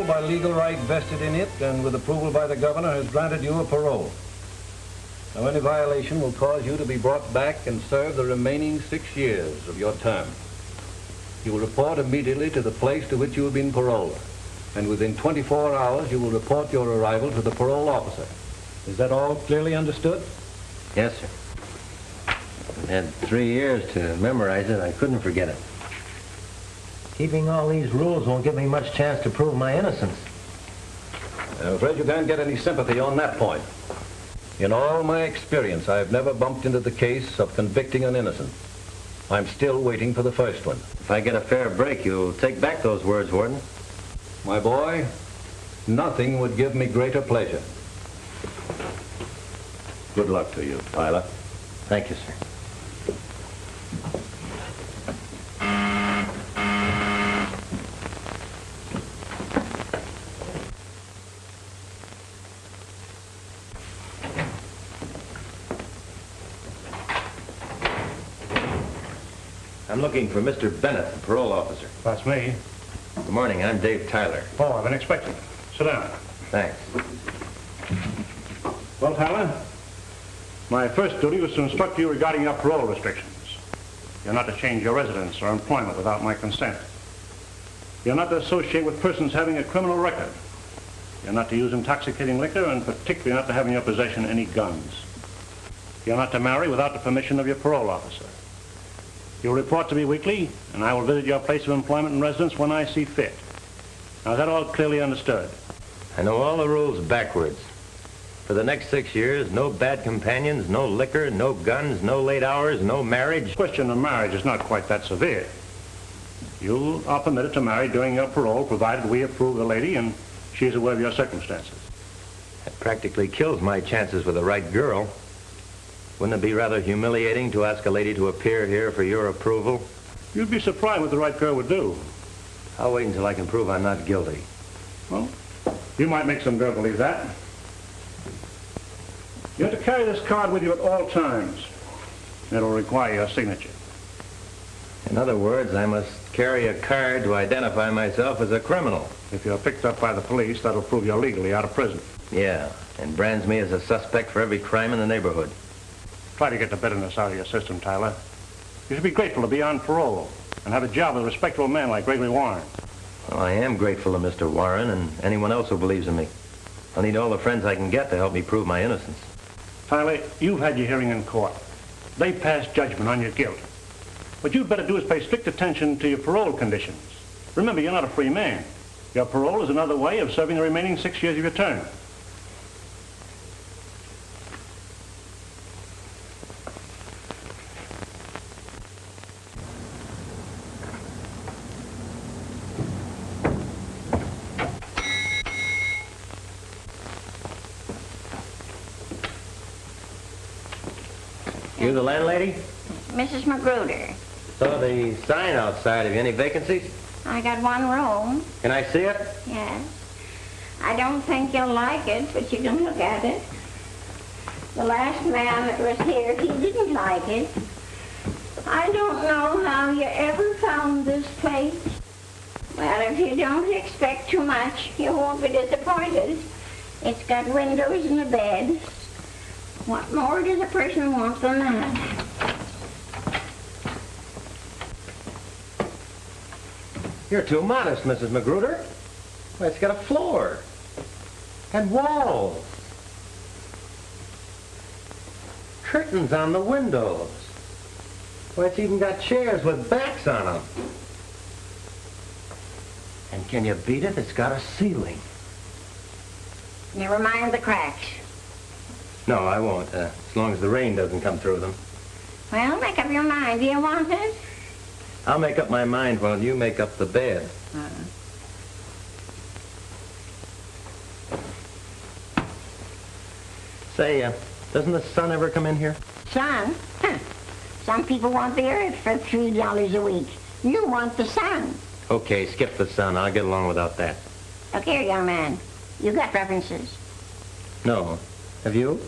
by legal right vested in it and with approval by the governor, has granted you a parole. Now, any violation will cause you to be brought back and serve the remaining 6 years of your term. You will report immediately to the place to which you have been paroled, and within 24 hours you will report your arrival to the parole officer. Is that all clearly understood? Yes, sir. I had 3 years to memorize it. I couldn't forget it. Keeping all these rules won't give me much chance to prove my innocence. I'm afraid you can't get any sympathy on that point. In all my experience, I've never bumped into the case of convicting an innocent. I'm still waiting for the first one. If I get a fair break, you'll take back those words, Warden. My boy, nothing would give me greater pleasure. Good luck to you, Tyler. Thank you, sir. I'm looking for Mr. Bennett, the parole officer. That's me. Good morning. I'm Dave Tyler. Oh, I've been expecting it. Sit down. Thanks. Well, Tyler, my first duty was to instruct you regarding your parole restrictions. You're not to change your residence or employment without my consent. You're not to associate with persons having a criminal record. You're not to use intoxicating liquor, and particularly not to have in your possession any guns. You're not to marry without the permission of your parole officer. You'll report to me weekly, and I will visit your place of employment and residence when I see fit. Now, is that all clearly understood? I know all the rules backwards. For the next 6 years, no bad companions, no liquor, no guns, no late hours, no marriage. The question of marriage is not quite that severe. You are permitted to marry during your parole, provided we approve the lady and she's aware of your circumstances. That practically kills my chances with the right girl. Wouldn't it be rather humiliating to ask a lady to appear here for your approval? You'd be surprised what the right girl would do. I'll wait until I can prove I'm not guilty. Well, you might make some girl believe that. You have to carry this card with you at all times. It'll require your signature. In other words, I must carry a card to identify myself as a criminal. If you're picked up by the police, that'll prove you're legally out of prison. Yeah, and brands me as a suspect for every crime in the neighborhood. Try to get the bitterness out of your system, Tyler. You should be grateful to be on parole and have a job with a respectable man like Gregory Warren. Well, I am grateful to Mr. Warren and anyone else who believes in me. I'll need all the friends I can get to help me prove my innocence. Tyler, you've had your hearing in court. They passed judgment on your guilt. What you'd better do is pay strict attention to your parole conditions. Remember, you're not a free man. Your parole is another way of serving the remaining 6 years of your term. You the landlady? Mrs. Magruder. Saw the sign outside. Have you any vacancies? I got one room. Can I see it? Yes. I don't think you'll like it, but you can look at it. The last man that was here, he didn't like it. I don't know how you ever found this place. Well, if you don't expect too much, you won't be disappointed. It's got windows and a bed. What more does a person want than that? You're too modest, Mrs. Magruder. Why, it's got a floor and walls, curtains on the windows. Why, it's even got chairs with backs on them. And can you beat it? It's got a ceiling. Never mind the cracks. No, I won't, as long as the rain doesn't come through them. Well, make up your mind. Do you want it? I'll make up my mind while you make up the bed. Say, doesn't the sun ever come in here? Sun? Huh. Some people want the earth for $3 a week. You want the sun. Okay, skip the sun. I'll get along without that. Look here, young man. You got references. No. Have you?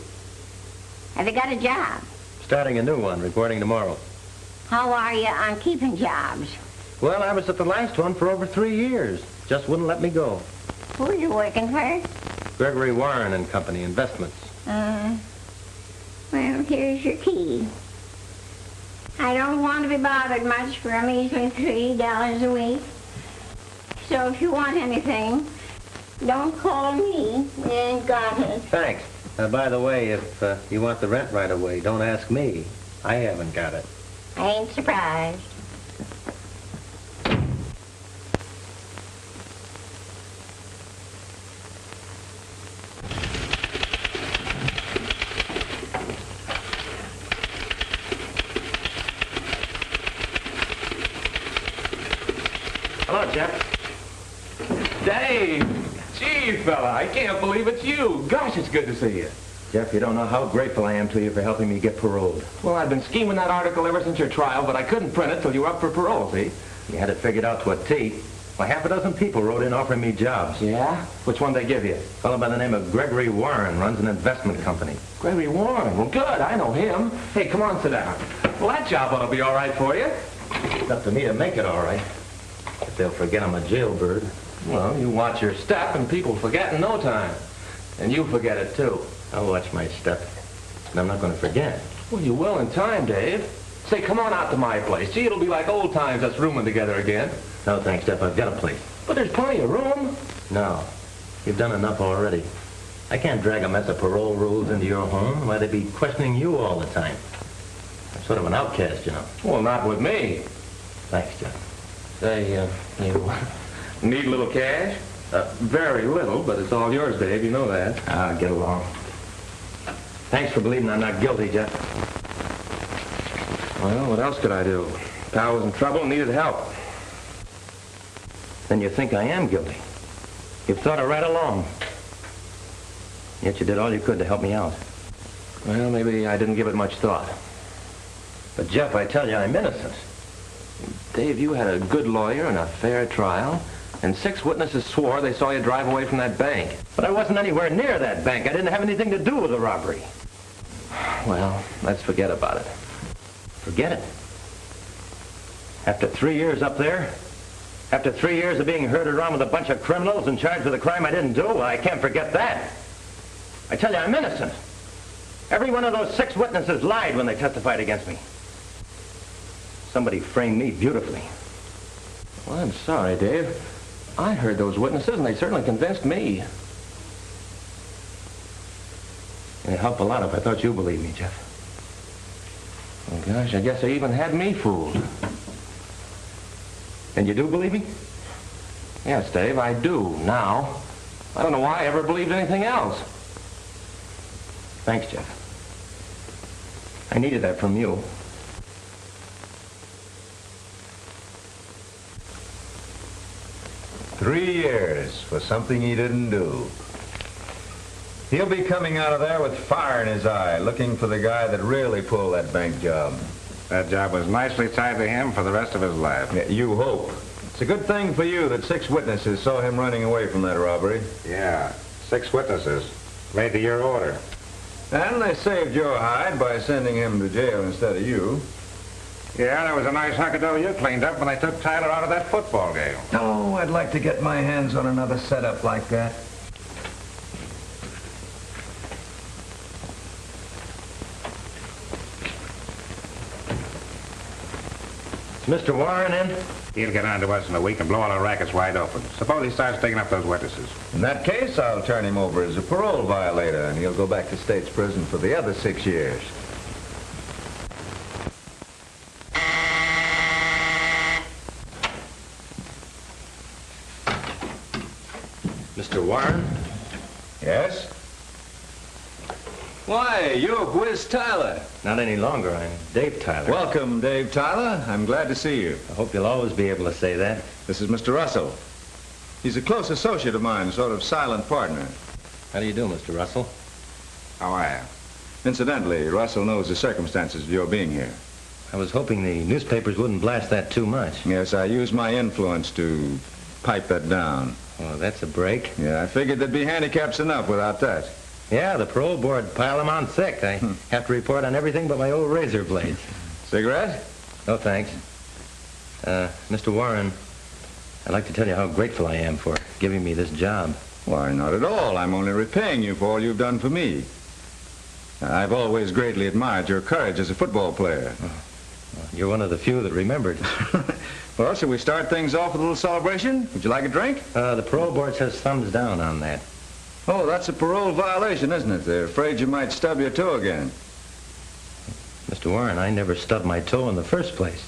Have you got a job? Starting a new one, reporting tomorrow. How are you on keeping jobs? Well, I was at the last one for over 3 years. Just wouldn't let me go. Who are you working for? Gregory Warren and Company, Investments. Well, here's your key. I don't want to be bothered much for a measly $3 a week. So if you want anything, don't call me. You ain't got it. Thanks. By the way, if you want the rent right away, don't ask me. I haven't got it. I ain't surprised. Hello, Jeff. Dave! Gee, fella, I can't believe it's you. Gosh, it's good to see you. Jeff, you don't know how grateful I am to you for helping me get paroled. Well, I've been scheming that article ever since your trial, but I couldn't print it till you were up for parole, see? You had it figured out to a T. Well, half a dozen people wrote in offering me jobs. Yeah? Which one they give you? A fellow by the name of Gregory Warren runs an investment company. Gregory Warren. Well, good. I know him. Hey, come on, sit down. Well, that job ought to be all right for you. It's up to me to make it all right. If they'll forget I'm a jailbird. Well, you watch your step, and people forget in no time. And you forget it, too. I'll watch my step. And I'm not going to forget. Well, you will in time, Dave. Say, come on out to my place. Gee, it'll be like old times us rooming together again. No, thanks, Jeff. I've got a place. But there's plenty of room. No. You've done enough already. I can't drag a mess of parole rules into your home. Why, they'd be questioning you all the time. I'm sort of an outcast, you know. Well, not with me. Thanks, Jeff. Say, you need a little cash? Very little, but it's all yours, Dave. You know that. I'll get along. Thanks for believing I'm not guilty, Jeff. Well, what else could I do? Pal was in trouble and needed help. Then you think I am guilty. You've thought it right along. Yet you did all you could to help me out. Well, maybe I didn't give it much thought. But, Jeff, I tell you, I'm innocent. Dave, you had a good lawyer and a fair trial, and 6 witnesses swore they saw you drive away from that bank. But I wasn't anywhere near that bank. I didn't have anything to do with the robbery. Well, let's forget about it. Forget it. After 3 years up there, after 3 years of being herded around with a bunch of criminals and charged with a crime I didn't do, well, I can't forget that. I tell you, I'm innocent. Every one of those 6 witnesses lied when they testified against me. Somebody framed me beautifully. Well, I'm sorry, Dave. I heard those witnesses, and they certainly convinced me. It'd help a lot if I thought you believed me, Jeff. Oh, gosh, I guess they even had me fooled. And you do believe me? Yes, Dave, I do, now. I don't know why I ever believed anything else. Thanks, Jeff. I needed that from you. Three years for something he didn't do. He'll be coming out of there with fire in his eye, looking for the guy that really pulled that bank job. That job was nicely tied to him for the rest of his life. Yeah, you hope. It's a good thing for you that 6 witnesses saw him running away from that robbery. Yeah, 6 witnesses. Made to your order. And they saved your hide by sending him to jail instead of you. Yeah, there was a nice hunk of dough you cleaned up when they took Tyler out of that football game. Oh, I'd like to get my hands on another setup like that. Is Mr. Warren in? He'll get on to us in a week and blow all our rackets wide open. Suppose he starts taking up those witnesses. In that case, I'll turn him over as a parole violator, and he'll go back to state's prison for the other 6 years. Mr. Warren? Yes? Why, you're Whiz Tyler. Not any longer. I'm Dave Tyler. Welcome, Dave Tyler. I'm glad to see you. I hope you'll always be able to say that. This is Mr. Russell. He's a close associate of mine, sort of silent partner. How do you do, Mr. Russell? How are you? Incidentally, Russell knows the circumstances of your being here. I was hoping the newspapers wouldn't blast that too much. Yes, I used my influence to pipe that down. Oh, that's a break. Yeah, I figured there'd be handicaps enough without that. Yeah, the parole board piled them on thick. I have to report on everything but my old razor blades. Cigarette? No, thanks. Mr. Warren, I'd like to tell you how grateful I am for giving me this job. Why, not at all. I'm only repaying you for all you've done for me. I've always greatly admired your courage as a football player. You're one of the few that remembered. Well, shall we start things off with a little celebration? Would you like a drink? The parole board says thumbs down on that. Oh, that's a parole violation, isn't it? They're afraid you might stub your toe again. Mr. Warren, I never stubbed my toe in the first place.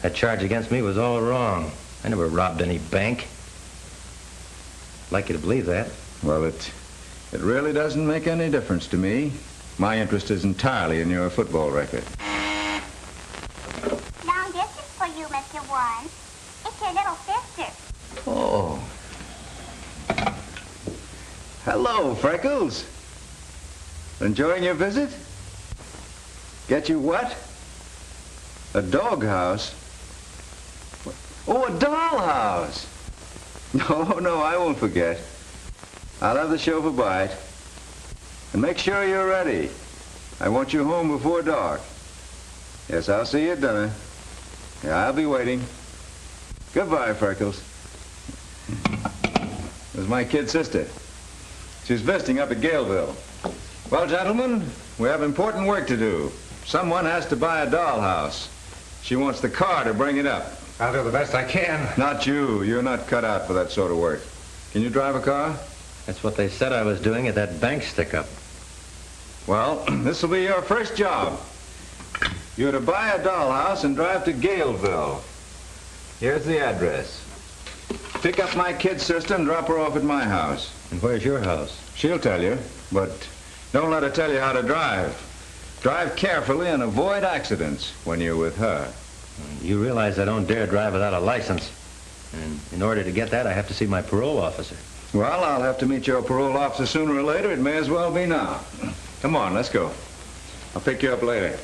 That charge against me was all wrong. I never robbed any bank. I'd like you to believe that. Well, it really doesn't make any difference to me. My interest is entirely in your football record. Long distance for you, Mr. Warren. It's your little sister. Oh. Hello, Freckles. Enjoying your visit? Get you what? A doghouse? Oh, a dollhouse. No, I won't forget. I'll have the chauffeur by it. And make sure you're ready. I want you home before dark. Yes, I'll see you at dinner. Yeah, I'll be waiting. Goodbye, Freckles. There's my kid sister. She's visiting up at Galeville. Well, gentlemen, we have important work to do. Someone has to buy a dollhouse. She wants the car to bring it up. I'll do the best I can. Not you. You're not cut out for that sort of work. Can you drive a car? That's what they said I was doing at that bank stick-up. Well, this will be your first job. You're to buy a dollhouse and drive to Galeville. Here's the address. Pick up my kid sister and drop her off at my house. And where's your house? She'll tell you, but don't let her tell you how to drive. Drive carefully and avoid accidents when you're with her. You realize I don't dare drive without a license. And in order to get that, I have to see my parole officer. Well, I'll have to meet your parole officer sooner or later. It may as well be now. Come on, let's go. I'll pick you up later.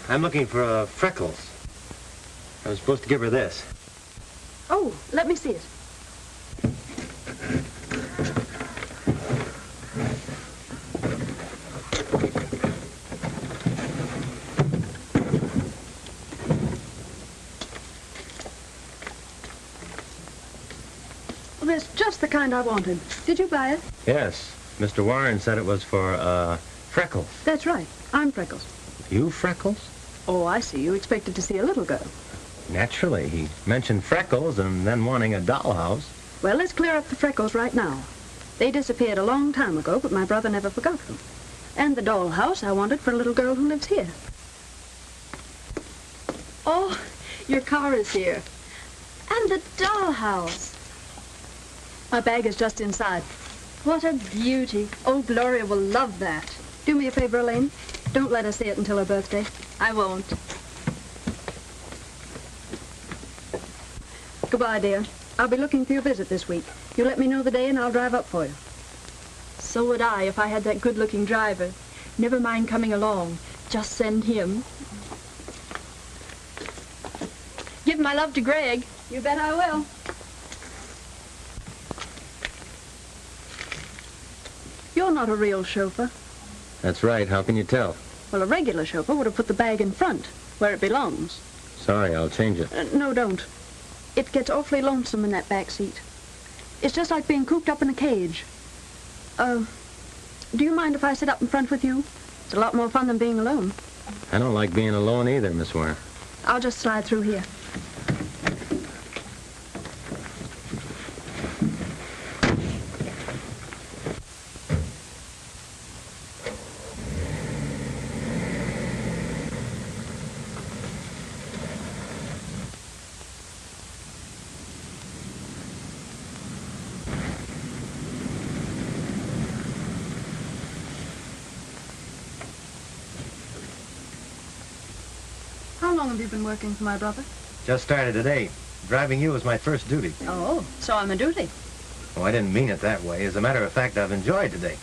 I'm looking for Freckles. I was supposed to give her this. Oh, let me see it. Well, that's just the kind I wanted. Did you buy it? Yes. Mr. Warren said it was for, Freckles. That's right. I'm Freckles. You Freckles? Oh, I see. You expected to see a little girl. Naturally. He mentioned Freckles and then wanting a dollhouse. Well, let's clear up the Freckles right now. They disappeared a long time ago, but my brother never forgot them. And the dollhouse I wanted for a little girl who lives here. Oh, your car is here. And the dollhouse. My bag is just inside. What a beauty. Old Gloria will love that. Do me a favor, Elaine. Don't let her see it until her birthday. I won't. Goodbye, dear. I'll be looking for your visit this week. You let me know the day and I'll drive up for you. So would I if I had that good-looking driver. Never mind coming along. Just send him. Give my love to Greg. You bet I will. You're not a real chauffeur. That's right. How can you tell? Well, a regular chauffeur would have put the bag in front, where it belongs. Sorry, I'll change it. No, don't. It gets awfully lonesome in that back seat. It's just like being cooped up in a cage. Do you mind if I sit up in front with you? It's a lot more fun than being alone. I don't like being alone either, Miss Warren. I'll just slide through here. How long have you been working for my brother? Just started today. Driving you was my first duty. Oh, so I'm a duty. Oh, I didn't mean it that way. As a matter of fact, I've enjoyed today.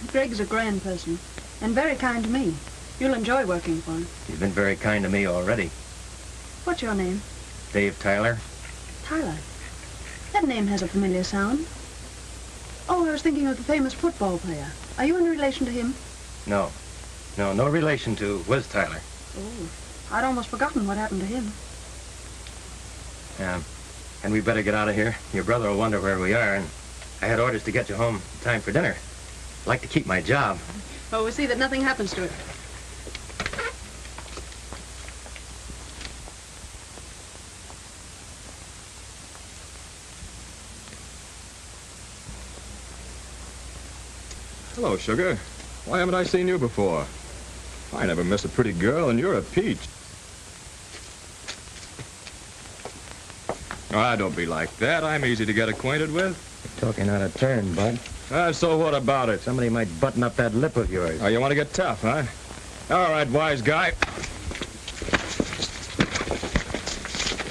Greg's a grand person, and very kind to me. You'll enjoy working for him. He's been very kind to me already. What's your name? Dave Tyler. Tyler. That name has a familiar sound. Oh, I was thinking of the famous football player. Are you in relation to him? No. No relation to Whiz Tyler. Oh, I'd almost forgotten what happened to him. Yeah. And we better get out of here. Your brother will wonder where we are, and I had orders to get you home in time for dinner. I'd like to keep my job. Oh, we'll see that nothing happens to it. Hello, Sugar. Why haven't I seen you before? I never miss a pretty girl, and you're a peach. Ah, don't be like that. I'm easy to get acquainted with. You're talking out of turn, Bud. So what about it? Somebody might button up that lip of yours. Oh, you want to get tough, huh? All right, wise guy.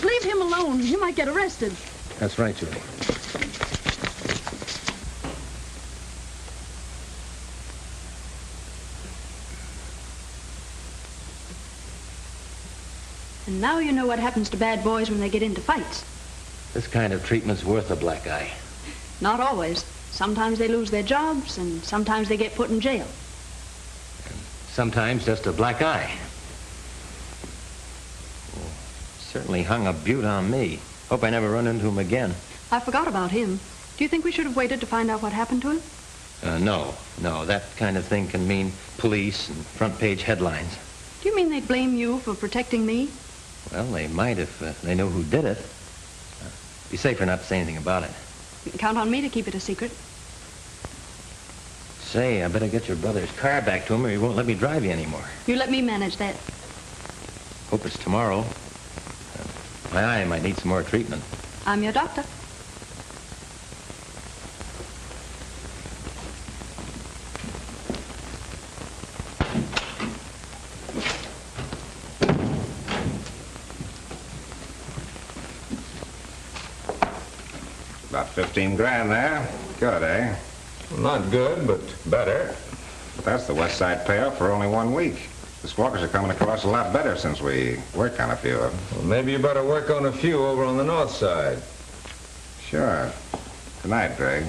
Leave him alone. You might get arrested. That's right, Julie. And now you know what happens to bad boys when they get into fights. This kind of treatment's worth a black eye. Not always. Sometimes they lose their jobs, and sometimes they get put in jail. Sometimes just a black eye. Oh, certainly hung a beaut on me. Hope I never run into him again. I forgot about him. Do you think we should have waited to find out what happened to him? No. That kind of thing can mean police and front-page headlines. Do you mean they'd blame you for protecting me? Well, they might if they knew who did it. Be safer not to say anything about it. You can count on me to keep it a secret. Say, I better get your brother's car back to him or he won't let me drive you anymore. You let me manage that. Hope it's tomorrow. My eye might need some more treatment. I'm your doctor. About 15 grand there. Good, eh? Not good, but better. But that's the West Side payoff for only 1 week. The squawkers are coming across a lot better since we worked on a few of them. Well, maybe you better work on a few over on the north side. Sure. Good night, Greg.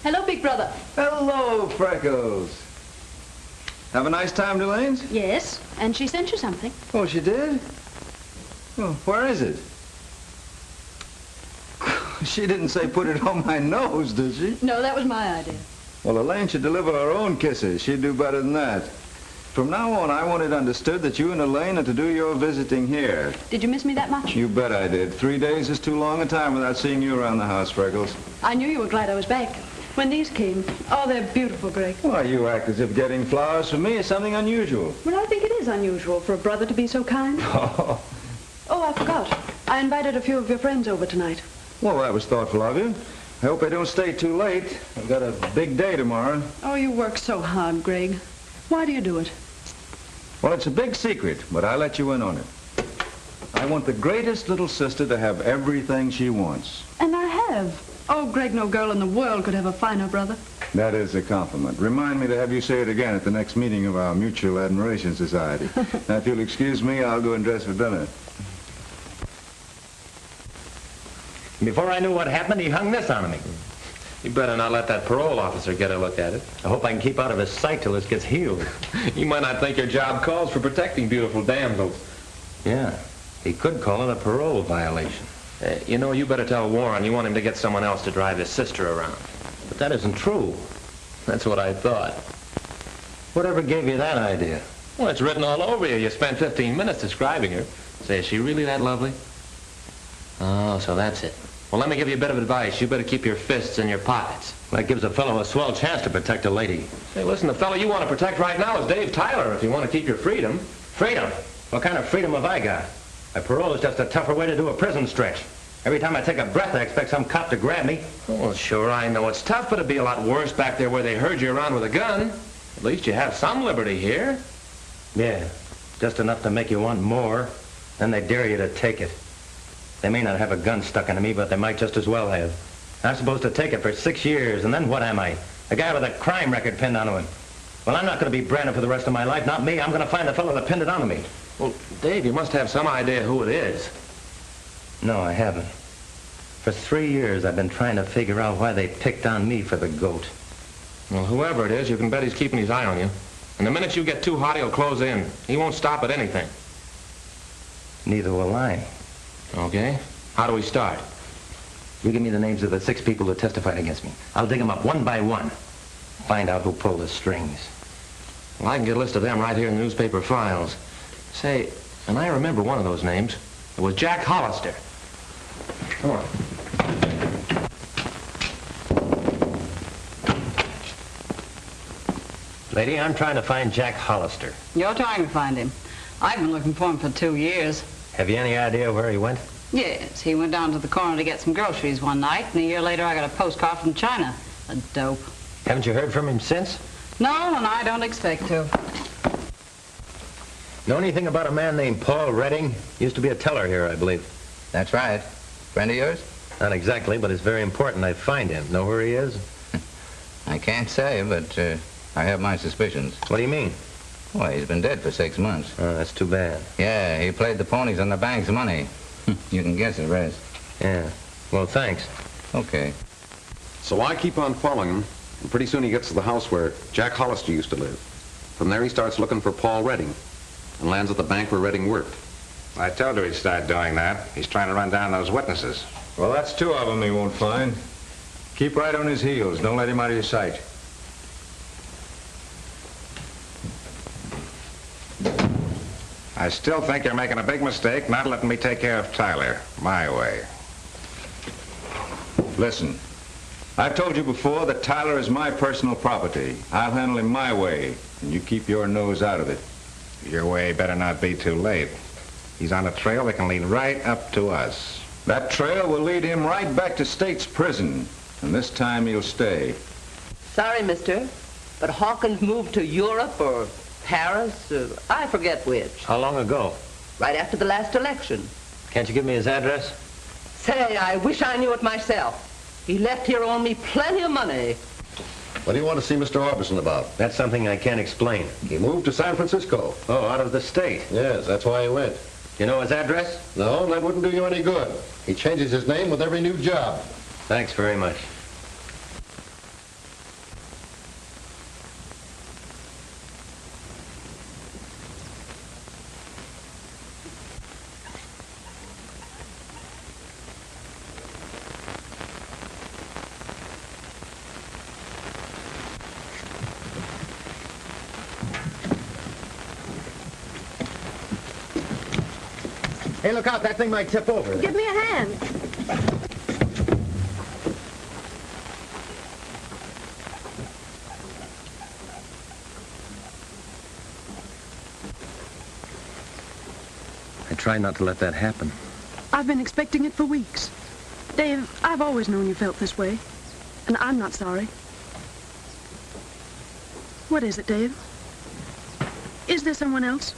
Hello, big brother. Hello, Freckles. Have a nice time, Delane's? Yes, and she sent you something. Oh, she did? Well, where is it? She didn't say put it on my nose, did she? No, that was my idea. Well, Elaine should deliver her own kisses. She'd do better than that. From now on, I want it understood that you and Elaine are to do your visiting here. Did you miss me that much? You bet I did. 3 days is too long a time without seeing you around the house, Freckles. I knew you were glad I was back. When these came, oh, they're beautiful, Greg. Why, you act as if getting flowers from me is something unusual. Well, I think it is unusual for a brother to be so kind. Oh, I forgot. I invited a few of your friends over tonight. Well, that was thoughtful of you. I hope I don't stay too late. I've got a big day tomorrow. Oh, you work so hard, Greg. Why do you do it? Well, it's a big secret, but I let you in on it. I want the greatest little sister to have everything she wants. And I have. Oh, Greg, no girl in the world could have a finer brother. That is a compliment. Remind me to have you say it again at the next meeting of our Mutual Admiration Society. Now, if you'll excuse me, I'll go and dress for dinner. Before I knew what happened, he hung this on me. You better not let that parole officer get a look at it. I hope I can keep out of his sight till this gets healed. You might not think your job calls for protecting beautiful damsels. Yeah, he could call it a parole violation. You know, you better tell Warren you want him to get someone else to drive his sister around. But that isn't true. That's what I thought. Whatever gave you that idea? Well, it's written all over you. You spent 15 minutes describing her. Say, is she really that lovely? Oh, so that's it. Well, let me give you a bit of advice. You better keep your fists in your pockets. That gives a fellow a swell chance to protect a lady. Hey, listen, the fellow you want to protect right now is Dave Tyler, if you want to keep your freedom. Freedom? What kind of freedom have I got? A parole is just a tougher way to do a prison stretch. Every time I take a breath, I expect some cop to grab me. Well, sure, I know it's tough, but it'd be a lot worse back there where they herd you around with a gun. At least you have some liberty here. Yeah, just enough to make you want more. Then they dare you to take it. They may not have a gun stuck into me, but they might just as well have. I'm supposed to take it for 6 years, and then what am I? A guy with a crime record pinned onto him. Well, I'm not going to be branded for the rest of my life. Not me. I'm going to find the fellow that pinned it onto me. Well, Dave, you must have some idea who it is. No, I haven't. For 3 years, I've been trying to figure out why they picked on me for the goat. Well, whoever it is, you can bet he's keeping his eye on you. And the minute you get too hot, he'll close in. He won't stop at anything. Neither will I. Okay. How do we start? You give me the names of the 6 people who testified against me. I'll dig them up one by one. Find out who pulled the strings. Well, I can get a list of them right here in the newspaper files. Say, and I remember one of those names. It was Jack Hollister. Come on. Lady, I'm trying to find Jack Hollister. You're trying to find him. I've been looking for him for 2 years. Have you any idea where he went? Yes, he went down to the corner to get some groceries one night, and a year later I got a postcard from China. A dope. Haven't you heard from him since? No, and I don't expect to. Know anything about a man named Paul Redding? Used to be a teller here, I believe. That's right. Friend of yours? Not exactly, but it's very important I find him. Know where he is? I can't say, but I have my suspicions. What do you mean? Well, he's been dead for 6 months. Oh, that's too bad. Yeah, he played the ponies on the bank's money. You can guess the rest. Yeah. Well, thanks. Okay. So I keep on following him, and pretty soon he gets to the house where Jack Hollister used to live. From there he starts looking for Paul Redding and lands at the bank where Redding worked. I told her he'd start doing that. He's trying to run down those witnesses. Well, that's 2 of them he won't find. Keep right on his heels. Don't let him out of your sight. I still think you're making a big mistake not letting me take care of Tyler my way. Listen, I've told you before that Tyler is my personal property. I'll handle him my way, and you keep your nose out of it. Your way better not be too late. He's on a trail that can lead right up to us. That trail will lead him right back to State's prison, and this time he'll stay. Sorry, mister, but Hawkins moved to Europe or Paris, I forget which. How long ago? Right after the last election. Can't you give me his address? Say, I wish I knew it myself. He left here owing me plenty of money. What do you want to see Mr. Orbison about? That's something I can't explain. He moved to San Francisco. Oh, out of the state? Yes, that's why he went. You know his address? No, that wouldn't do you any good. He changes his name with every new job. Thanks very much. Hey, look out. That thing might tip over. Give me a hand. I try not to let that happen. I've been expecting it for weeks. Dave, I've always known you felt this way. And I'm not sorry. What is it, Dave? Is there someone else?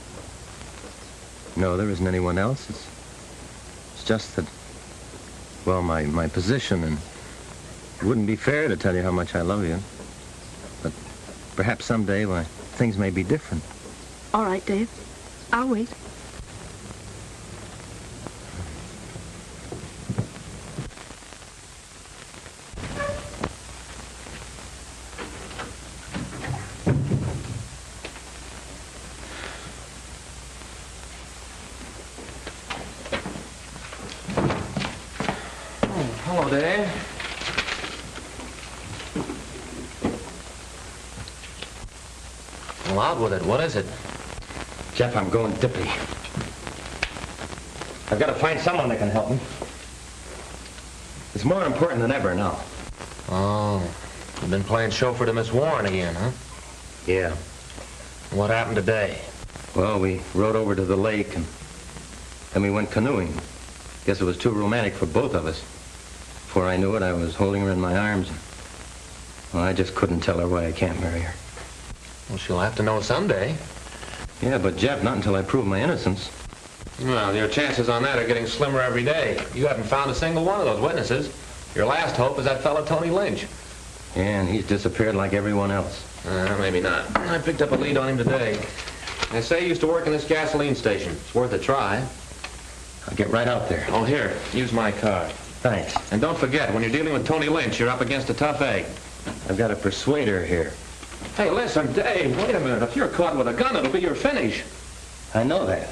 No, there isn't anyone else. It's just that, well, my position, and it wouldn't be fair to tell you how much I love you. But perhaps someday, why, things may be different. All right, Dave. I'll wait. Hello, Dave. Well, out with it. What is it? Jeff, I'm going dippy. I've got to find someone that can help me. It's more important than ever now. Oh, you've been playing chauffeur to Miss Warren again, huh? Yeah. What happened today? Well, we rode over to the lake, and then we went canoeing. Guess it was too romantic for both of us. Before I knew it, I was holding her in my arms. Well, I just couldn't tell her why I can't marry her. Well, she'll have to know someday. Yeah, but Jeff, not until I prove my innocence. Well, your chances on that are getting slimmer every day. You haven't found a single one of those witnesses. Your last hope is that fellow Tony Lynch. Yeah, and he's disappeared like everyone else. Maybe not. I picked up a lead on him today. They say he used to work in this gasoline station. It's worth a try. I'll get right out there. Oh, here, use my card. Thanks. And don't forget, when you're dealing with Tony Lynch, you're up against a tough egg. I've got to persuade her here. Hey, listen, Dave, wait a minute. If you're caught with a gun, it'll be your finish. I know that.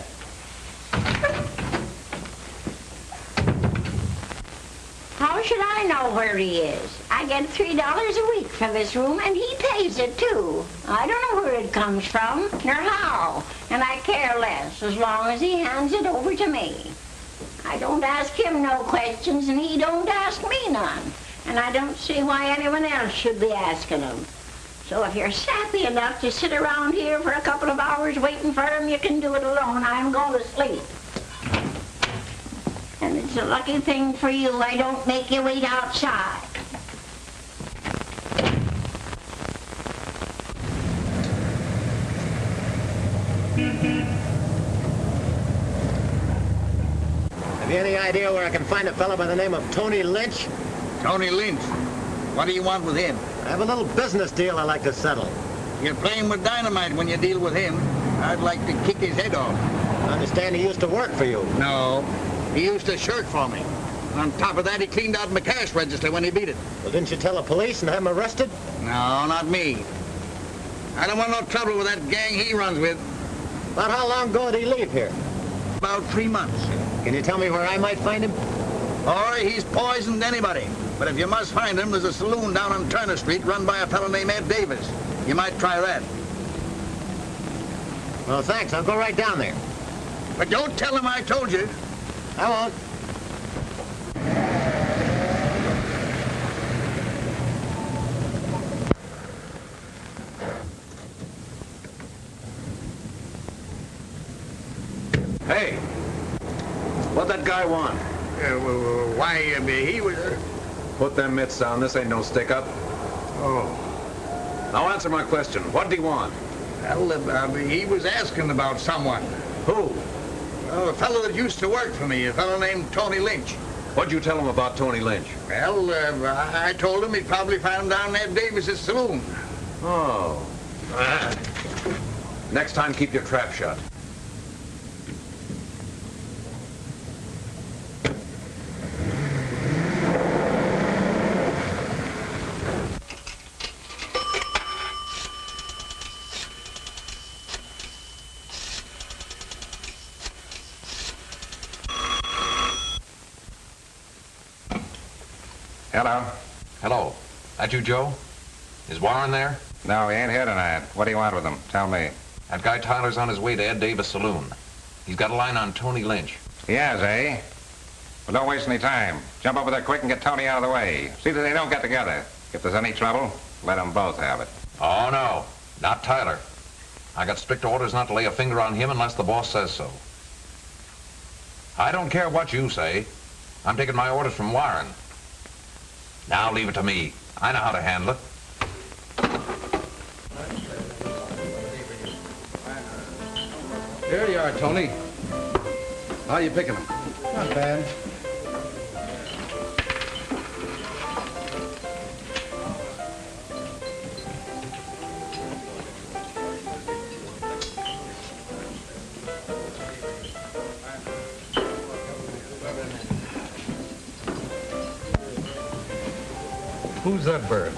How should I know where he is? I get $3 a week for this room, and he pays it, too. I don't know where it comes from, nor how, and I care less as long as he hands it over to me. I don't ask him no questions, and he don't ask me none, and I don't see why anyone else should be asking him. So if you're sappy enough to sit around here for a couple of hours waiting for him, you can do it alone. I'm going to sleep. And it's a lucky thing for you I don't make you wait outside. Have you any idea where I can find a fellow by the name of Tony Lynch? Tony Lynch? What do you want with him? I have a little business deal I'd like to settle. You're playing with dynamite when you deal with him. I'd like to kick his head off. I understand he used to work for you. No, he used to shirk for me. And on top of that, he cleaned out my cash register when he beat it. Well, didn't you tell the police and have him arrested? No, not me. I don't want no trouble with that gang he runs with. About how long ago did he leave here? About 3 months. Can you tell me where I might find him? Or he's poisoned anybody. But if you must find him, there's a saloon down on Turner Street run by a fellow named Ed Davis. You might try that. Well, thanks. I'll go right down there. But don't tell him I told you. I won't. Hey, what'd that guy want? Why, he was... Put them mitts down. This ain't no stick-up. Oh. Now answer my question. What'd he want? Well, he was asking about someone. Who? Well, a fellow that used to work for me, a fellow named Tony Lynch. What'd you tell him about Tony Lynch? Well, I told him he'd probably find him down at Davis's saloon. Oh. Next time, keep your trap shut. Hello. Hello. That you, Joe? Is Warren there? No, he ain't here tonight. What do you want with him? Tell me. That guy Tyler's on his way to Ed Davis' saloon. He's got a line on Tony Lynch. He has, eh? Well, don't waste any time. Jump over there quick and get Tony out of the way. See that they don't get together. If there's any trouble, let them both have it. Oh, no. Not Tyler. I got strict orders not to lay a finger on him unless the boss says so. I don't care what you say. I'm taking my orders from Warren. Now leave it to me. I know how to handle it. Here you are, Tony. How you picking them? Not bad. Who's that bird?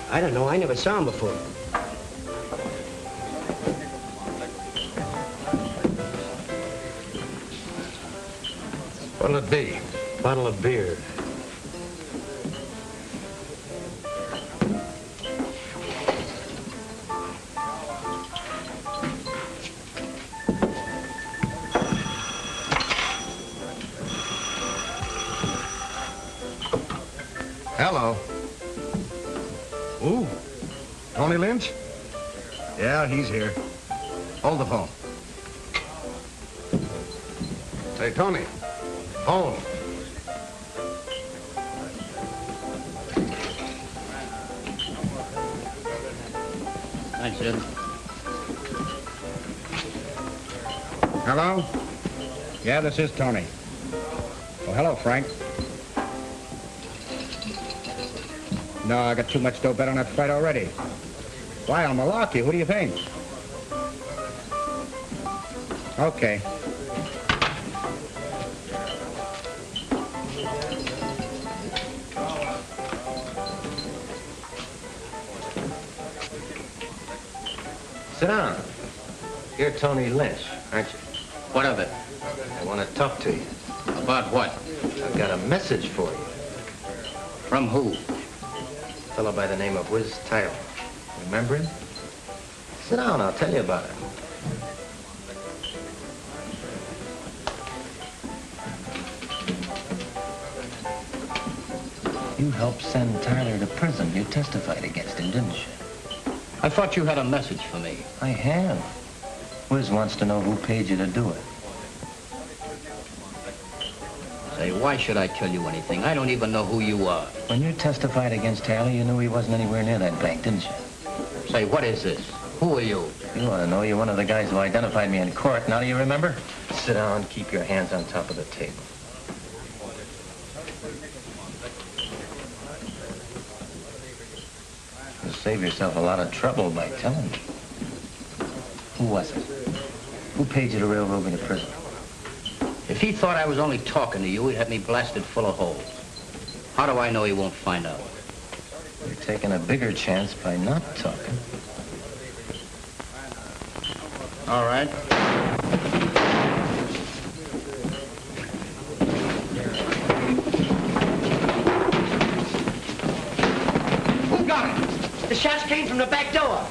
I don't know. I never saw him before. What'll it be? Bottle of beer. Hello. Ooh, Tony Lynch? Yeah, he's here. Hold the phone. Hey, Tony. Home. Thanks, Ed. Hello? Yeah, this is Tony. Oh, hello, Frank. No, I got too much dough bet on that fight already. Why, I'll malarkey. Who do you think? Okay. Sit down. You're Tony Lynch, aren't you? What of it? I want to talk to you. About what? I've got a message for you. From who? A fellow by the name of Whiz Tyler. Remember him? Sit down, I'll tell you about it. You helped send Tyler to prison. You testified against him, didn't you? I thought you had a message for me. I have. Whiz wants to know who paid you to do it. Say, why should I tell you anything? I don't even know who you are. When you testified against Tyler, you knew he wasn't anywhere near that bank, didn't you? Say, what is this? Who are you? You ought to know. You're one of the guys who identified me in court. Now do you remember? Sit down, keep your hands on top of the table. You'll save yourself a lot of trouble by telling me. Who was it? Who paid you to railroad me to prison? If he thought I was only talking to you, he'd have me blasted full of holes. How do I know he won't find out? You're taking a bigger chance by not talking. All right. Who got it? The shots came from the back door.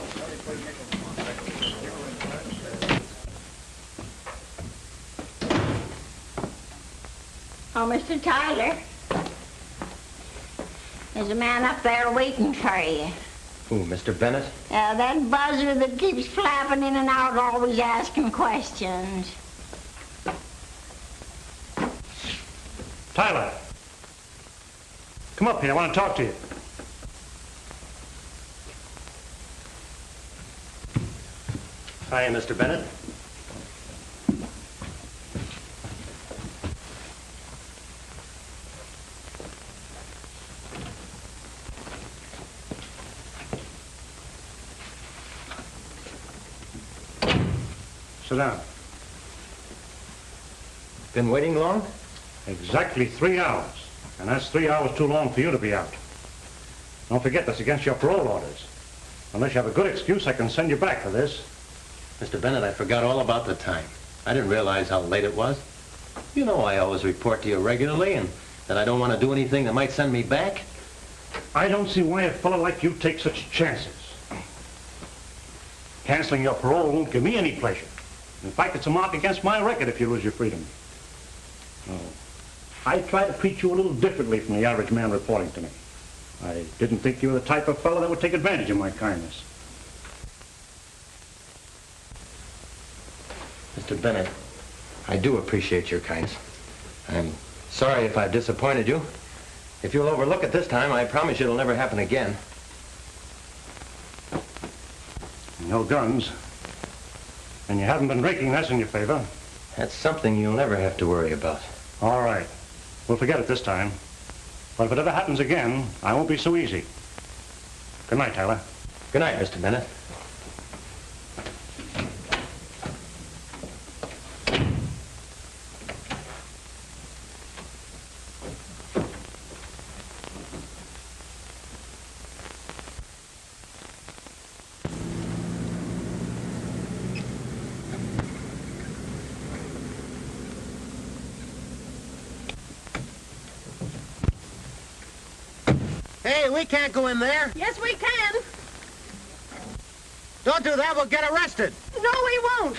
Oh, Mr. Tyler, there's a man up there waiting for you. Who, Mr. Bennett? That buzzer that keeps flapping in and out, always asking questions. Tyler. Come up here. I want to talk to you. Hi, Mr. Bennett. Sit down. Been waiting long? Exactly 3 hours. And that's 3 hours too long for you to be out. Don't forget that's against your parole orders. Unless you have a good excuse, I can send you back for this. Mr. Bennett, I forgot all about the time. I didn't realize how late it was. You know I always report to you regularly and that I don't want to do anything that might send me back. I don't see why a fellow like you takes such chances. Canceling your parole won't give me any pleasure. In fact, it's a mark against my record if you lose your freedom. Oh. I try to treat you a little differently from the average man reporting to me. I didn't think you were the type of fellow that would take advantage of my kindness. Mr. Bennett, I do appreciate your kindness. I'm sorry if I've disappointed you. If you'll overlook it this time, I promise you it'll never happen again. No guns. And you haven't been drinking, that's in your favor. That's something you'll never have to worry about. All right. We'll forget it this time. But if it ever happens again, I won't be so easy. Good night, Tyler. Good night, Mr. Bennett. Hey, we can't go in there. Yes, we can. Don't do that, we'll get arrested. No, we won't.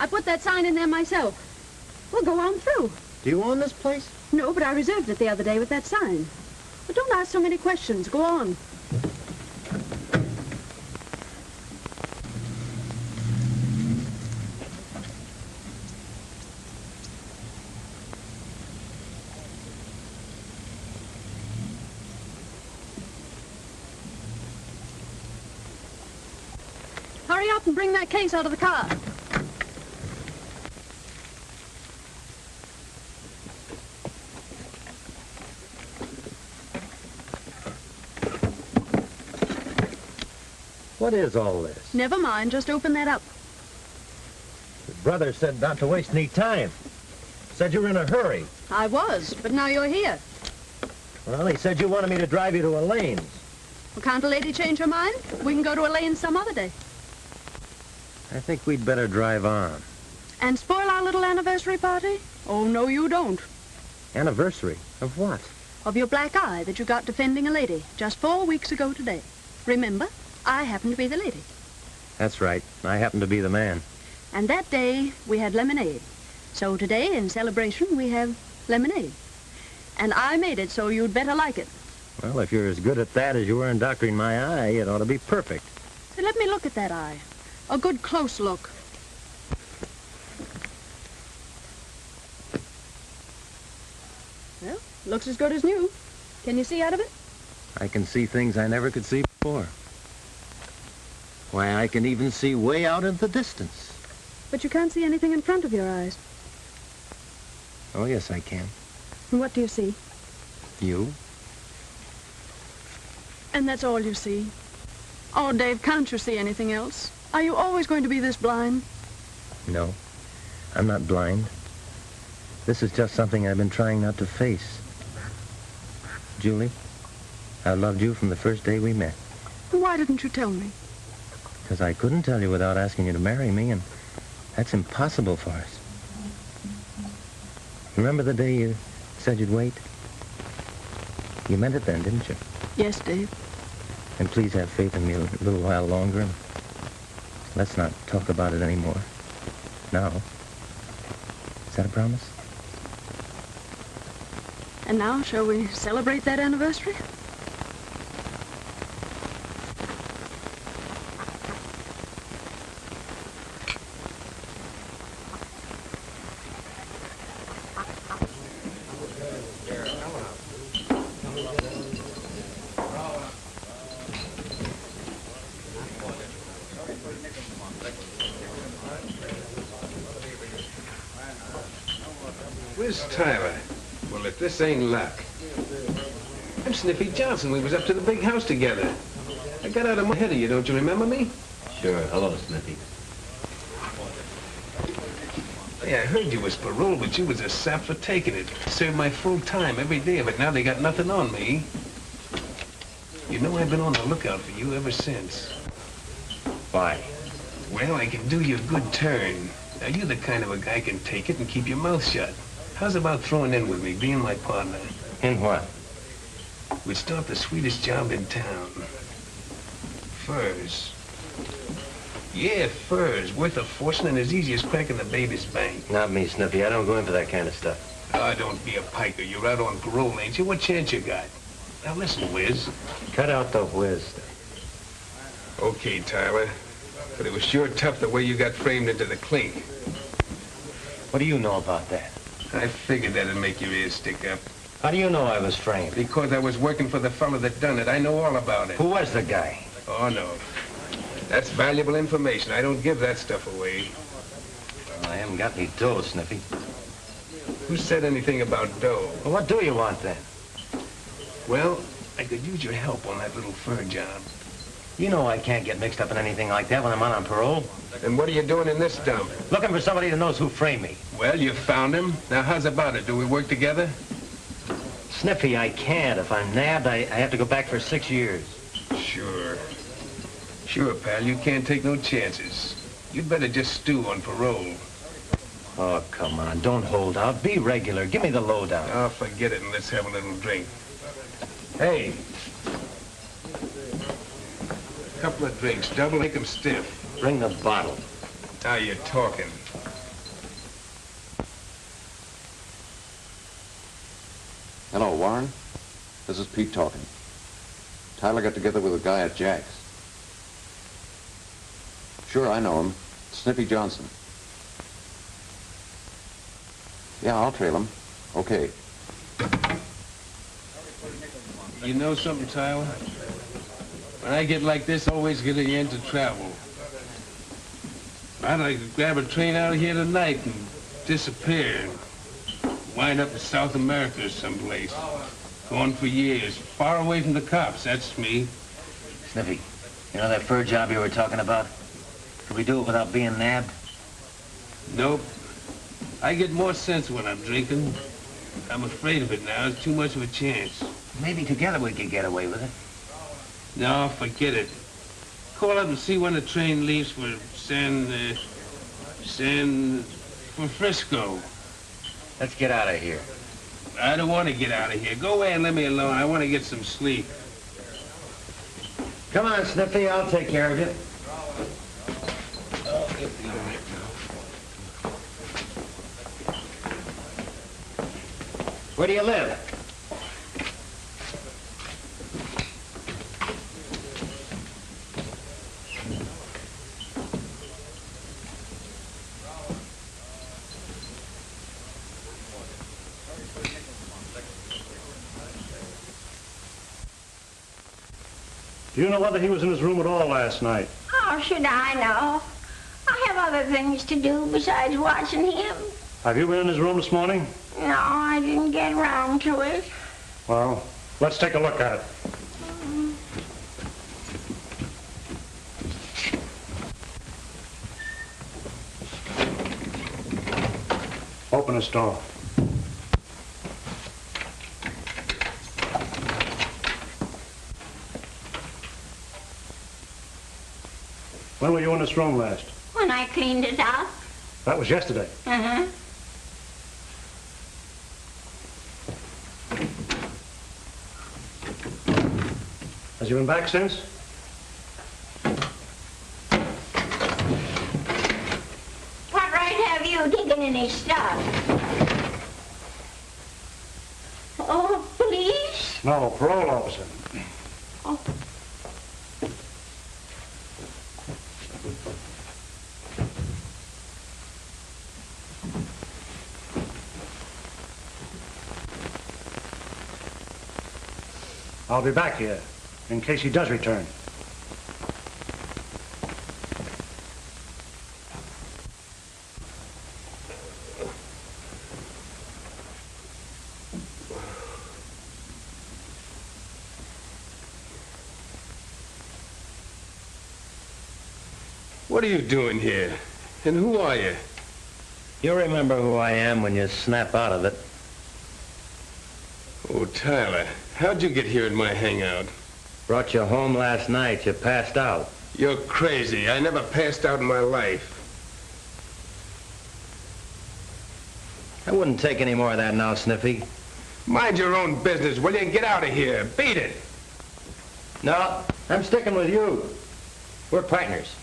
I put that sign in there myself. We'll go on through. Do you own this place? No, but I reserved it the other day with that sign. But don't ask so many questions. Go on. up and bring that case out of the car. What is all this? Never mind, just open that up. Your brother said not to waste any time. Said you were in a hurry. I was, but now you're here. Well, he said you wanted me to drive you to Elaine's. Well, can't a lady change her mind? We can go to Elaine's some other day. I think we'd better drive on. And spoil our little anniversary party? Oh, no, you don't. Anniversary? Of what? Of your black eye that you got defending a lady just 4 weeks ago today. Remember? I happen to be the lady. That's right. I happen to be the man. And that day, we had lemonade. So today, in celebration, we have lemonade. And I made it, so you'd better like it. Well, if you're as good at that as you were in doctoring my eye, it ought to be perfect. Say, let me look at that eye. A good close look. Well, looks as good as new. Can you see out of it? I can see things I never could see before. Why, I can even see way out in the distance. But you can't see anything in front of your eyes. Oh, yes, I can. And what do you see? You? And that's all you see? Oh, Dave, can't you see anything else? Are you always going to be this blind? No, I'm not blind. This is just something I've been trying not to face. Julie, I loved you from the first day we met. Why didn't you tell me? Because I couldn't tell you without asking you to marry me, and that's impossible for us. Remember the day you said you'd wait? You meant it then, didn't you? Yes, Dave. And please have faith in me a little while longer, and let's not talk about it anymore. Now. Is that a promise? And now, shall we celebrate that anniversary? Where's Tyler? Well, if this ain't luck. I'm Sniffy Johnson. We was up to the big house together. I got out of my head of you, don't you remember me? Sure. Hello, Sniffy. Yeah, I heard you was paroled, but you was a sap for taking it. Served my full time every day of it. Now they got nothing on me. You know I've been on the lookout for you ever since. Why? Well, I can do you a good turn. Now, you're the kind of a guy can take it and keep your mouth shut. How's about throwing in with me, being my partner? In what? We'd start the sweetest job in town. Furs. Yeah, furs. Worth a fortune and as easy as cracking the baby's bank. Not me, Sniffy. I don't go in for that kind of stuff. Oh, don't be a piker. You're out on parole, ain't you? What chance you got? Now listen, Whiz. Cut out the whiz. Okay, Tyler. But it was sure tough the way you got framed into the clink. What do you know about that? I figured that'd make your ears stick up. How do you know I was framed? Because I was working for the fellow that done it. I know all about it. Who was the guy? Oh, no. That's valuable information. I don't give that stuff away. Well, I haven't got any dough, Sniffy. Who said anything about dough? Well, what do you want, then? Well, I could use your help on that little fur job. You know I can't get mixed up in anything like that when I'm on parole. And what are you doing in this dump? Looking for somebody that knows who framed me. Well, you found him. Now, how's about it? Do we work together? Sniffy, I can't. If I'm nabbed, I have to go back for 6 years. Sure. Sure, pal. You can't take no chances. You'd better just stew on parole. Oh, come on. Don't hold out. Be regular. Give me the lowdown. Oh, forget it and let's have a little drink. Hey. Couple of drinks. Double, make 'em stiff. Bring the bottle. Now you're talking. Hello, Warren. This is Pete talking. Tyler got together with a guy at Jack's. Sure, I know him. Sniffy Johnson. Yeah, I'll trail him. Okay. You know something, Tyler? When I get like this, always get into trouble. I'd like to grab a train out of here tonight and disappear. Wind up in South America or someplace. Gone for years. Far away from the cops, that's me. Sniffy, you know that fur job you were talking about? Could we do it without being nabbed? Nope. I get more sense when I'm drinking. I'm afraid of it now. It's too much of a chance. Maybe together we could get away with it. No, forget it. Call up and see when the train leaves for for Frisco. Let's get out of here. I don't want to get out of here. Go away and let me alone. I want to get some sleep. Come on, Sniffy. I'll take care of you. Where do you live? Do you know whether he was in his room at all last night? How should I know? I have other things to do besides watching him. Have you been in his room this morning? No, I didn't get around to it. Well, let's take a look at it. Open this door. When were you in this room last? When I cleaned it up. That was yesterday. Uh-huh. Has he been back since? What right have you taken any stuff? Oh, police? No, parole officer. Oh. I'll be back here in case he does return. What are you doing here? And who are you? You remember who I am when you snap out of it. Oh, Tyler, how'd you get here at my hangout? Brought you home last night. You passed out. You're crazy. I never passed out in my life. I wouldn't take any more of that now, Sniffy. Mind your own business, will you? Get out of here. Beat it. No, I'm sticking with you. We're partners.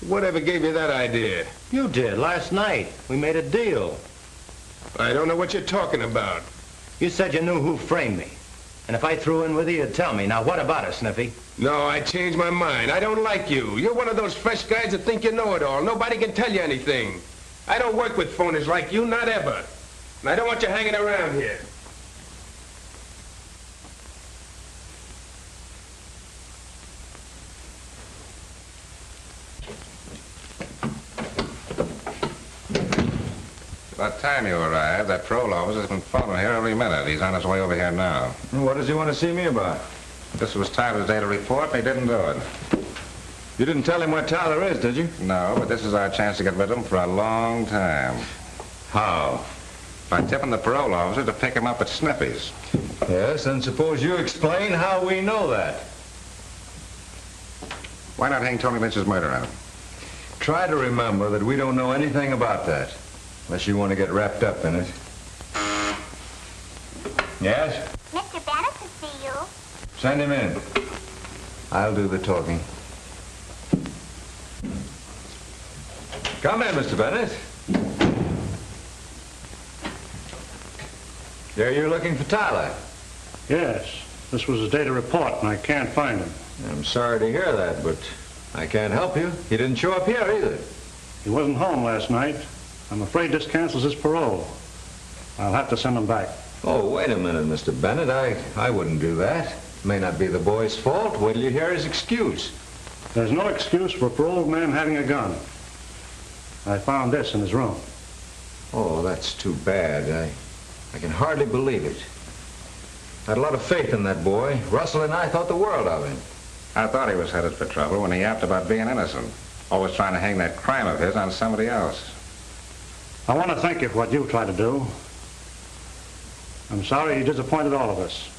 Whatever gave you that idea? You did, last night. We made a deal. I don't know what you're talking about. You said you knew who framed me. And if I threw in with you, you'd tell me. Now, what about it, Sniffy? No, I changed my mind. I don't like you. You're one of those fresh guys that think you know it all. Nobody can tell you anything. I don't work with phonies like you, not ever. And I don't want you hanging around here. About time you arrived, that parole officer's been phoning here every minute. He's on his way over here now. What does he want to see me about? This was Tyler's day to report, and he didn't do it. You didn't tell him where Tyler is, did you? No, but this is our chance to get rid of him for a long time. How? By tipping the parole officer to pick him up at Sniffy's. Yes, and suppose you explain how we know that. Why not hang Tony Lynch's murder on him? Try to remember that we don't know anything about that. Unless you want to get wrapped up in it. Yes? Mr. Bennett to see you. Send him in. I'll do the talking. Come in, Mr. Bennett. Are you looking for Tyler? Yes. This was his day to report, and I can't find him. I'm sorry to hear that, but I can't help you. He didn't show up here either. He wasn't home last night. I'm afraid this cancels his parole. I'll have to send him back. Oh, wait a minute, Mr. Bennett. I wouldn't do that. May not be the boy's fault. Wait till you hear his excuse. There's no excuse for a paroled man having a gun. I found this in his room. Oh, that's too bad. I can hardly believe it. I had a lot of faith in that boy. Russell and I thought the world of him. I thought he was headed for trouble when he yapped about being innocent. Always trying to hang that crime of his on somebody else. I want to thank you for what you tried to do. I'm sorry you disappointed all of us.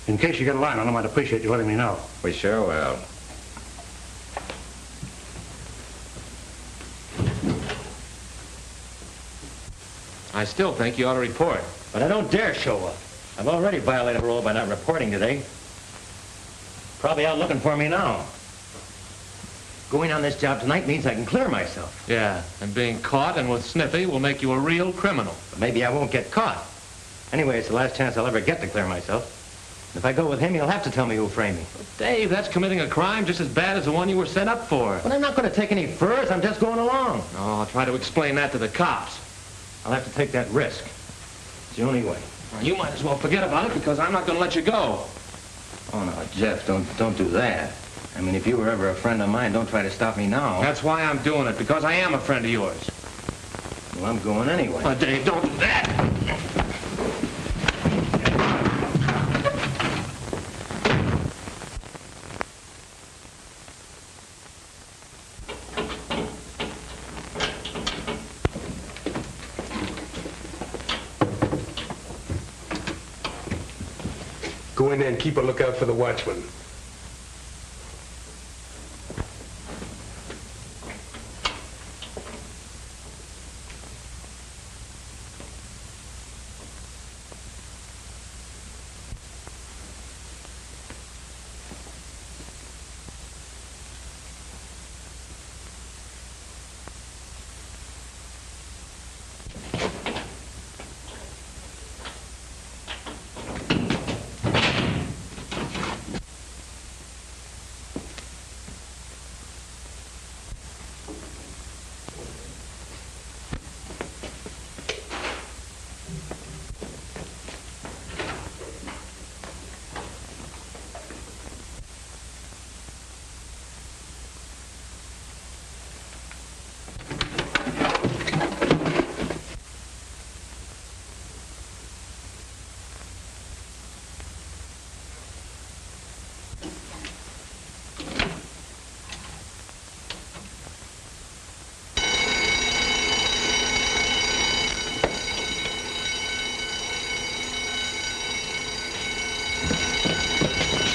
In case you get a line on him, I'd appreciate you letting me know. We sure will. I still think you ought to report. But I don't dare show up. I've already violated parole by not reporting today. Probably out looking for me now. Going on this job tonight means I can clear myself. Yeah, and being caught and with Sniffy will make you a real criminal. But maybe I won't get caught. Anyway, it's the last chance I'll ever get to clear myself. If I go with him, he'll have to tell me who framed me. Dave, that's committing a crime just as bad as the one you were sent up for. But I'm not going to take any furs. I'm just going along. Oh, I'll try to explain that to the cops. I'll have to take that risk. It's the only way. Well, you might as well forget about it because I'm not going to let you go. Oh, no, Jeff, don't do that. I mean, if you were ever a friend of mine, don't try to stop me now. That's why I'm doing it, because I am a friend of yours. Well, I'm going anyway. Oh, Dave, don't do that. Go in there and keep a lookout for the watchman.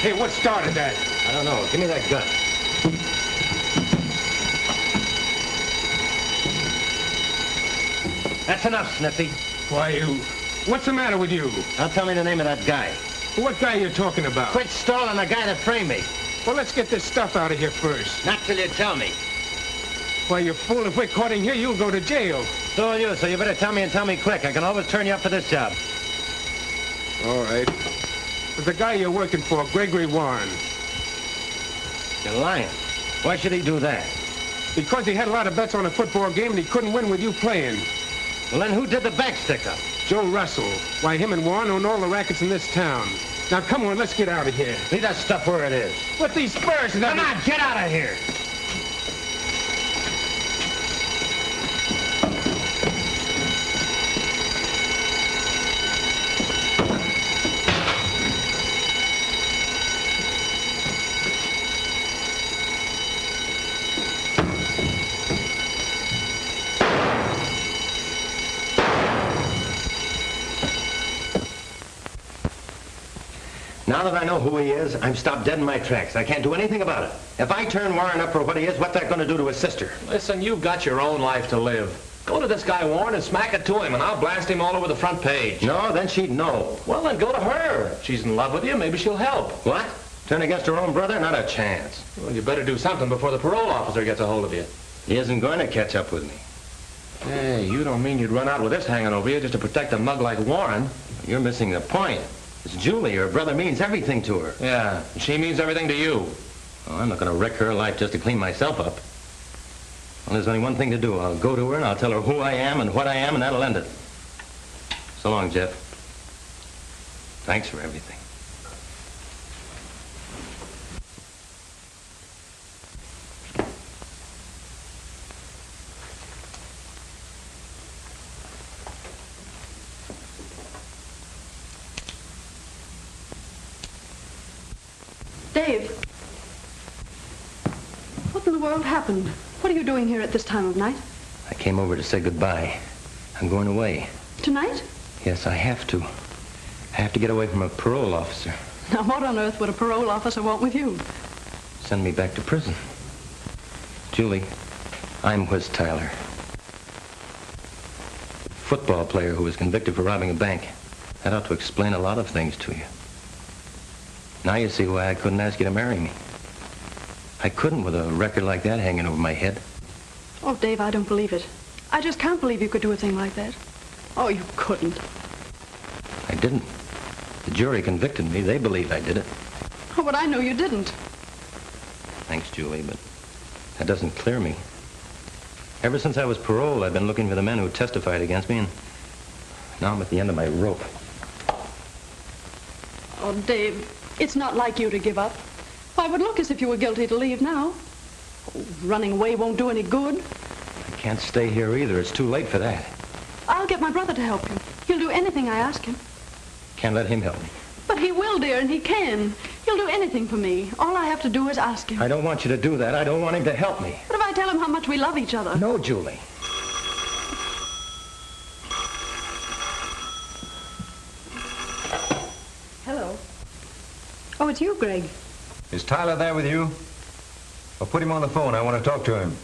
Hey, what started that? I don't know. Give me that gun. That's enough, Sniffy. Why, what's the matter with you? Now tell me the name of that guy. What guy are you talking about? Quit stalling the guy that framed me. Well, let's get this stuff out of here first. Not till you tell me. Why, you fool, if we're caught in here, you'll go to jail. So will you, so you better tell me and tell me quick. I can always turn you up for this job. All right. There's a guy you're working for, Gregory Warren. You're lying. Why should he do that? Because he had a lot of bets on a football game and he couldn't win with you playing. Well, then who did the bank stick-up? Joe Russell. Why, him and Warren own all the rackets in this town. Now, come on, let's get out of here. Leave that stuff where it is. With these spurs and Come on, get out of here! Now that I know who he is, I'm stopped dead in my tracks. I can't do anything about it. If I turn Warren up for what he is, what's that going to do to his sister? Listen, you've got your own life to live. Go to this guy Warren and smack it to him, and I'll blast him all over the front page. No, then she'd know. Well, then go to her. If she's in love with you, maybe she'll help. What? Turn against her own brother? Not a chance. Well, you better do something before the parole officer gets a hold of you. He isn't going to catch up with me. Hey, you don't mean you'd run out with this hanging over you just to protect a mug like Warren? You're missing the point. It's Julie. Her brother means everything to her. Yeah, she means everything to you. Oh, I'm not going to wreck her life just to clean myself up. Well, there's only one thing to do. I'll go to her and I'll tell her who I am and what I am, and that'll end it. So long, Jeff. Thanks for everything. Dave. What in the world happened? What are you doing here at this time of night? I came over to say goodbye. I'm going away. Tonight? Yes, I have to. I have to get away from a parole officer. Now, what on earth would a parole officer want with you? Send me back to prison. Julie, I'm Whiz Tyler. Football player who was convicted for robbing a bank. That ought to explain a lot of things to you. Now you see why I couldn't ask you to marry me. I couldn't with a record like that hanging over my head. Oh, Dave, I don't believe it. I just can't believe you could do a thing like that. Oh, you couldn't. I didn't. The jury convicted me. They believed I did it. Oh, but I know you didn't. Thanks, Julie, but that doesn't clear me. Ever since I was paroled, I've been looking for the men who testified against me, and now I'm at the end of my rope. Oh, Dave, it's not like you to give up. Why, it would look as if you were guilty to leave now. Oh, running away won't do any good. I can't stay here either. It's too late for that. I'll get my brother to help you. He'll do anything I ask him. Can't let him help me. But he will, dear, and he can. He'll do anything for me. All I have to do is ask him. I don't want you to do that. I don't want him to help me. What if I tell him how much we love each other? No, Julie. Hello. Oh, it's you, Greg. Is Tyler there with you? Well, put him on the phone. I want to talk to him.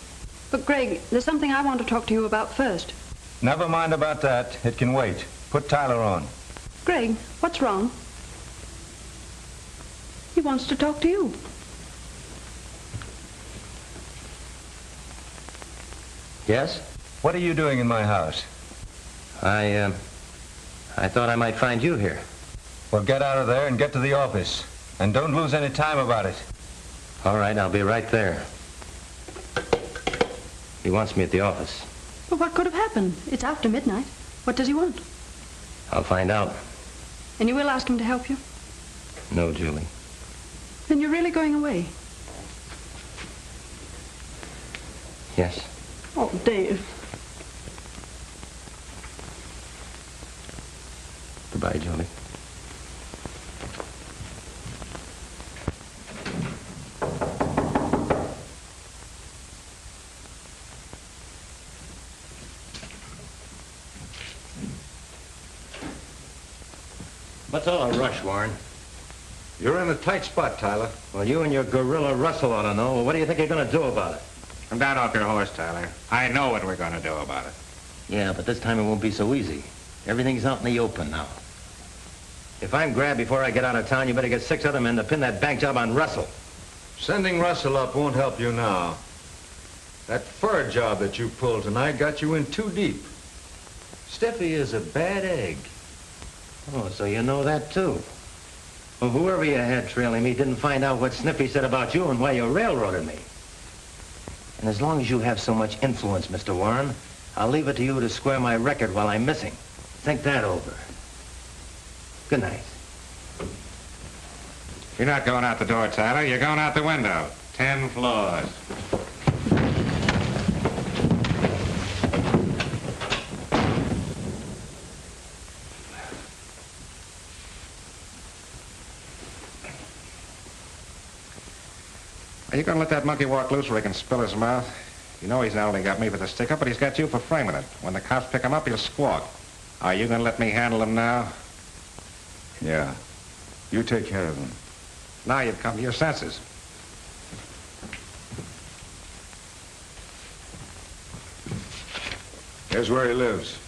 But, Greg, there's something I want to talk to you about first. Never mind about that. It can wait. Put Tyler on. Greg, what's wrong? He wants to talk to you. Yes? What are you doing in my house? I thought I might find you here. Well, get out of there and get to the office. And don't lose any time about it. All right, I'll be right there. He wants me at the office. But what could have happened? It's after midnight. What does he want? I'll find out. And you will ask him to help you? No, Julie. Then you're really going away? Yes. Oh, Dave. Goodbye, Julie. What's all the rush, Warren? You're in a tight spot, Tyler. Well, you and your gorilla Russell ought to know. Well, what do you think you're going to do about it? Come down off your horse, Tyler. I know what we're going to do about it. Yeah, but this time it won't be so easy. Everything's out in the open now. If I'm grabbed before I get out of town, you better get 6 other men to pin that bank job on Russell. Sending Russell up won't help you now. That fur job that you pulled tonight got you in too deep. Steffi is a bad egg. Oh, so you know that, too. Well, whoever you had trailing me didn't find out what Snippy said about you and why you railroaded me. And as long as you have so much influence, Mr. Warren, I'll leave it to you to square my record while I'm missing. Think that over. Good night. You're not going out the door, Tyler. You're going out the window. 10 floors. Are you going to let that monkey walk loose where he can spill his mouth? You know he's not only got me for the stick-up, but he's got you for framing it. When the cops pick him up, he'll squawk. Are you going to let me handle him now? Yeah. You take care of him. Now you've come to your senses. Here's where he lives.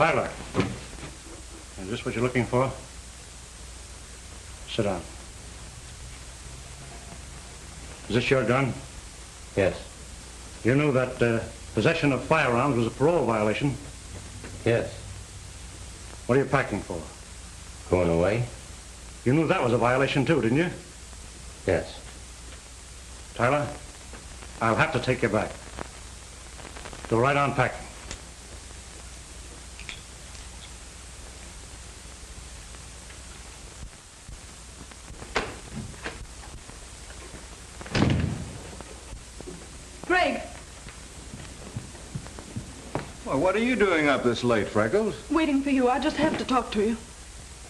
Tyler. Is this what you're looking for? Sit down. Is this your gun? Yes. You knew that possession of firearms was a parole violation? Yes. What are you packing for? Going away? You knew that was a violation too, didn't you? Yes. Tyler, I'll have to take you back. Go right on packing. Greg, Well, what are you doing up this late, Freckles? waiting for you. I just have to talk to you.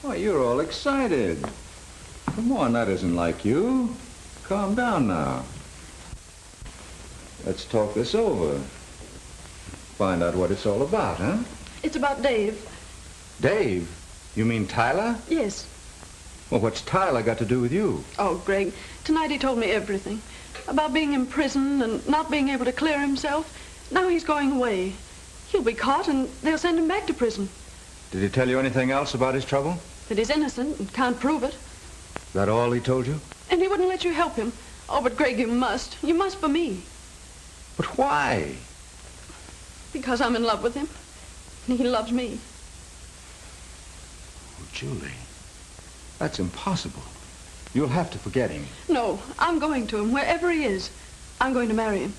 Why, you're all excited. Come on, that isn't like you. Calm down now. Let's talk this over. Find out what it's all about, huh? It's about Dave. Dave? You mean Tyler? Yes. Well, what's Tyler got to do with you? Oh, Greg, tonight he told me everything. About being in prison and not being able to clear himself. Now he's going away. He'll be caught and they'll send him back to prison. Did he tell you anything else about his trouble? That he's innocent and can't prove it. That all he told you? And he wouldn't let you help him. Oh, but Greg, you must. You must for me. But why? Because I'm in love with him. And he loves me. Oh, Julie, that's impossible. You'll have to forget him. No, I'm going to him, wherever he is. I'm going to marry him.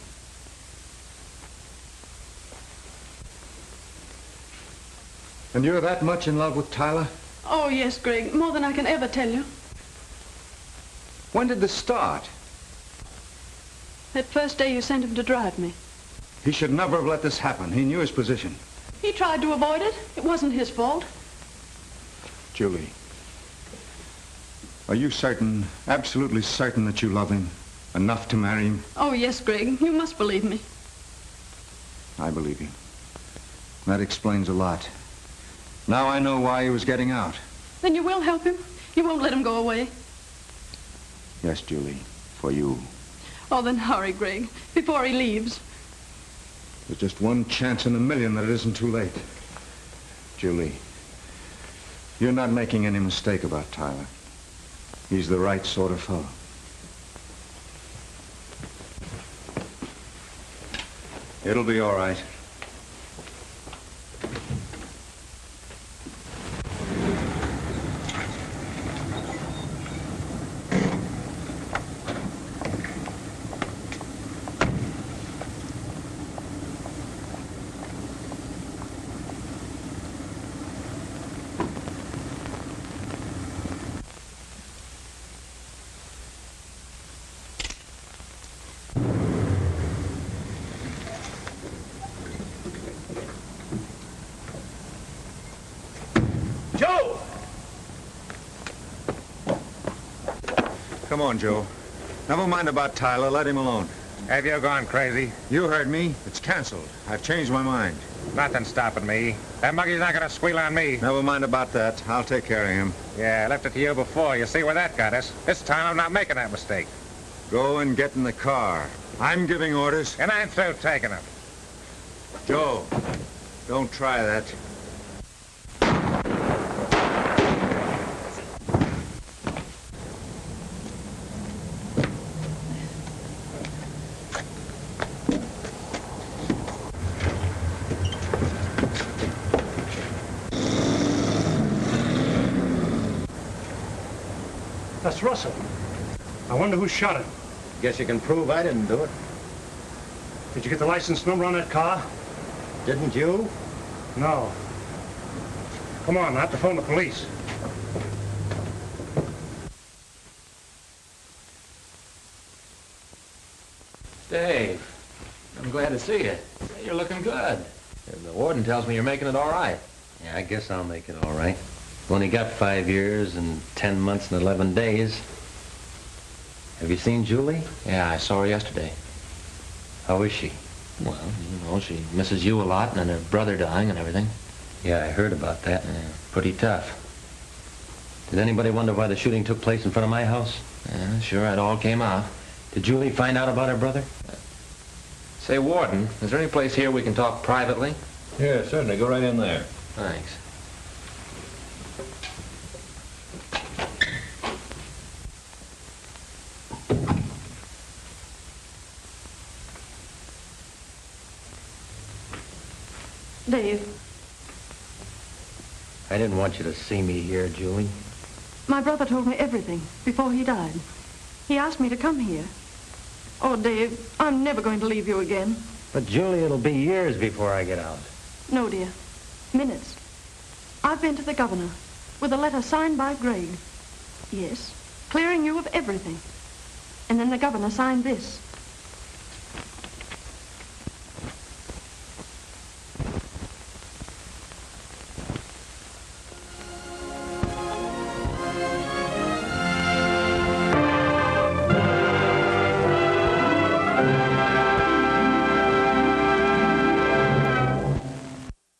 And you're that much in love with Tyler? Oh, yes, Greg, more than I can ever tell you. When did this start? That first day you sent him to drive me. He should never have let this happen. He knew his position. He tried to avoid it. It wasn't his fault. Julie, are you certain, absolutely certain that you love him enough to marry him? Oh, yes, Greg, you must believe me. I believe you. That explains a lot. Now I know why he was getting out. Then you will help him? You won't let him go away? Yes, Julie, for you. Oh, then hurry, Greg, before he leaves. There's just one chance in a million that it isn't too late. Julie, you're not making any mistake about Tyler. He's the right sort of fellow. It'll be all right. Joe! Come on, Joe. Never mind about Tyler. Let him alone. Have you gone crazy? You heard me. It's canceled. I've changed my mind. Nothing stopping me. That monkey's not going to squeal on me. Never mind about that. I'll take care of him. Yeah, I left it to you before. You see where that got us. This time I'm not making that mistake. Go and get in the car. I'm giving orders. And I'm through taking them. Joe, don't try that. That's Russell. I wonder who shot him. Guess you can prove I didn't do it. Did you get the license number on that car? Didn't you? No. Come on, I have to phone the police. Dave, I'm glad to see you. You're looking good. And the warden tells me you're making it all right. Yeah, I guess I'll make it all right. Only got 5 years and 10 months and 11 days. Have you seen Julie? Yeah, I saw her yesterday. How is she? Well, you know, she misses you a lot and her brother dying and everything. Yeah, I heard about that. Yeah, pretty tough. Did anybody wonder why the shooting took place in front of my house? Yeah, sure, it all came out. Did Julie find out about her brother? Say, Warden, is there any place here we can talk privately? Yeah, certainly. Go right in there. Thanks. Dave, I didn't want you to see me here, Julie. my brother told me everything before he died. He asked me to come here. Oh, Dave, I'm never going to leave you again. But, Julie, it'll be years before I get out. No, dear. Minutes. I've been to the governor with a letter signed by Greg. Yes, clearing you of everything. And then the governor signed this.